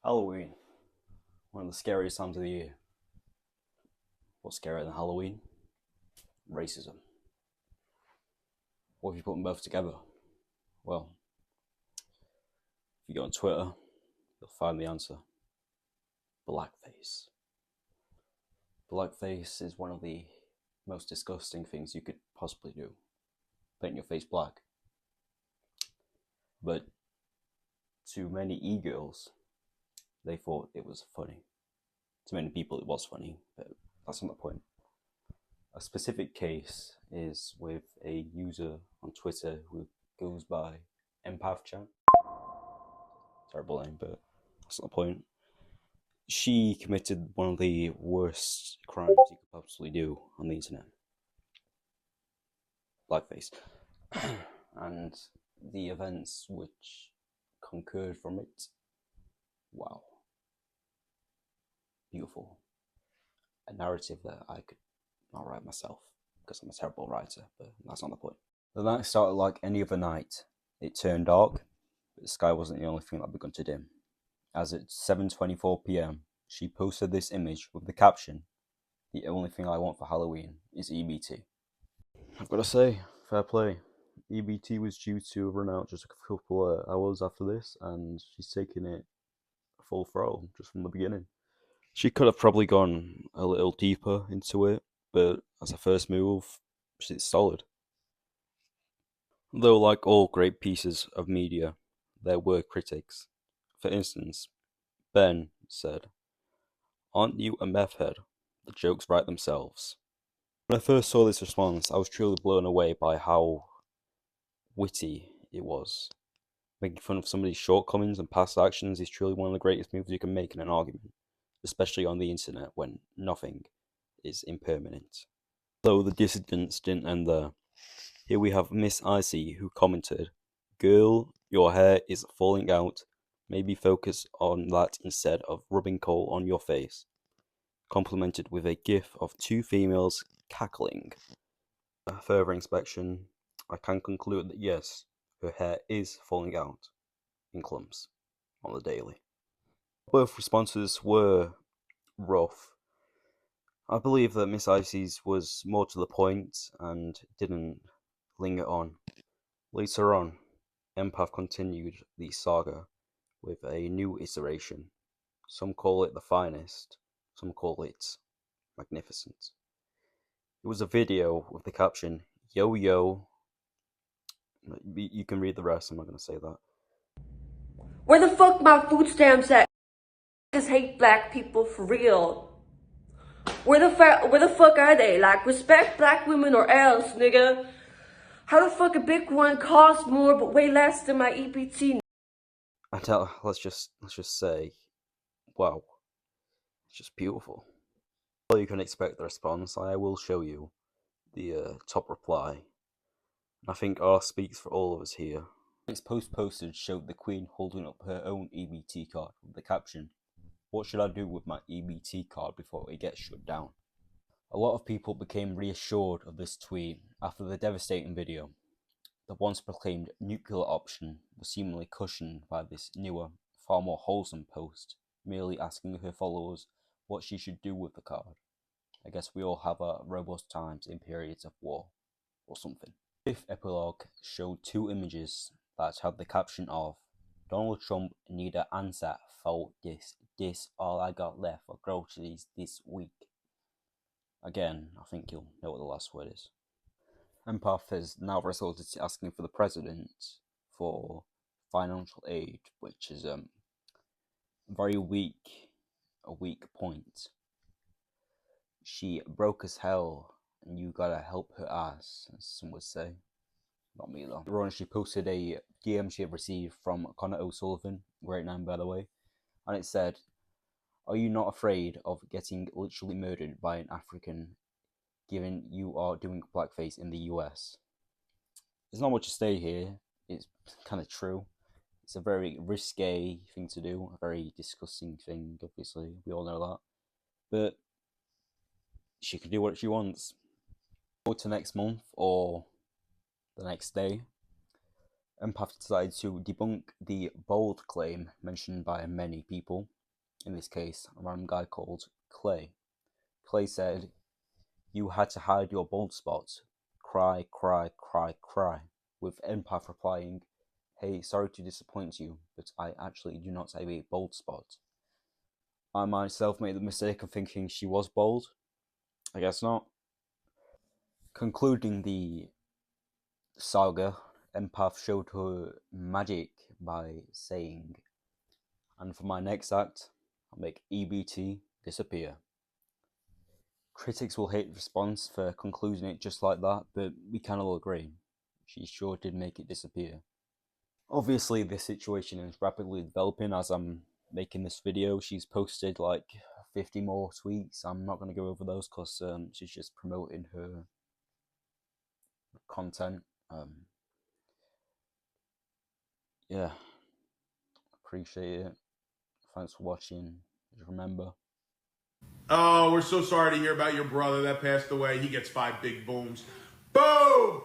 Halloween, one of the scariest times of the year. What's scarier than Halloween? Racism. What if you put them both together? Well, if you go on Twitter, you'll find the answer. Blackface. Blackface is one of the most disgusting things you could possibly do. Paint your face black. But to many e-girls, they thought it was funny. To many people it was funny, but that's not the point. A specific case is with a user on Twitter who goes by Empathchan. Terrible name, but that's not the point. She committed one of the worst crimes you could possibly do on the internet. Blackface. And the events which concurred from it. Wow. Beautiful. A narrative that I could not write myself, because I'm a terrible writer, but that's not the point. The night started like any other night. It turned dark, but the sky wasn't the only thing that begun to dim. As at 7:24 p.m, she posted this image with the caption, "The only thing I want for Halloween is EBT." I've got to say, fair play. EBT was due to run out just a couple of hours after this, and she's taking it full throttle just from the beginning. She could have probably gone a little deeper into it, but as a first move, it's solid. Though, like all great pieces of media, there were critics. For instance, Ben said, "Aren't you a meth head? The jokes write themselves." When I first saw this response, I was truly blown away by how witty it was. Making fun of somebody's shortcomings and past actions is truly one of the greatest moves you can make in an argument, especially on the internet when nothing is impermanent. Though the dissidents didn't end there. Here we have Miss Icy who commented, "Girl, your hair is falling out. Maybe focus on that instead of rubbing coal on your face." Complemented with a gif of two females cackling. A further inspection, I can conclude that yes, her hair is falling out in clumps on the daily. Both responses were rough. I believe that Miss Icy's was more to the point and didn't linger on. Later on, Empath continued the saga with a new iteration. Some call it the finest, some call it magnificent. It was a video with the caption, "Yo yo." You can read the rest, I'm not going to say that. Where the fuck my food stamps at? I just hate black people for real. Where the fuck are they? Like, respect black women or else, nigga. How the fuck a big one costs more but way less than my EBT? And let's just say, wow, it's just beautiful. Well, you can expect the response. I will show you the top reply. I think R speaks for all of us here. Its post posted showed the Queen holding up her own EBT card with the caption, "What should I do with my EBT card before it gets shut down?" A lot of people became reassured of this tweet after the devastating video. The once proclaimed nuclear option was seemingly cushioned by this newer, far more wholesome post, merely asking her followers what she should do with the card. I guess we all have our robust times in periods of war, or something. The fifth epilogue showed two images that had the caption of, "Donald Trump need an answer for this all I got left for groceries this week." Again, I think you'll know what the last word is. Empath has now resorted to asking for the president for financial aid, which is very weak, a weak point. She broke as hell, and you gotta help her ass, as some would say. Not me though. Ron, she posted a DM she had received from Connor O'Sullivan, great name by the way, and it said, "Are you not afraid of getting literally murdered by an African, given you are doing blackface in the US?" There's not much to say here. It's kind of true. It's a very risque thing to do, a very disgusting thing, obviously. We all know that. But she can do what she wants. Go to next month or the next day. Empath decided to debunk the bold claim mentioned by many people, in this case, a random guy called Clay. Clay said, "You had to hide your bold spot. Cry, cry, cry, cry," with Empath replying, "Hey, sorry to disappoint you, but I actually do not have a bold spot." I myself made the mistake of thinking she was bold. I guess not. Concluding the saga, Empath showed her magic by saying, "And for my next act, I'll make EBT disappear." Critics will hate the response for concluding it just like that, but we can all agree. She sure did make it disappear. Obviously, this situation is rapidly developing as I'm making this video. She's posted like 50 more tweets. I'm not going to go over those because she's just promoting her content. Yeah, appreciate it. Thanks for watching. Just remember, Oh, we're so sorry to hear about your brother that passed away. He gets 5 big booms. Boom!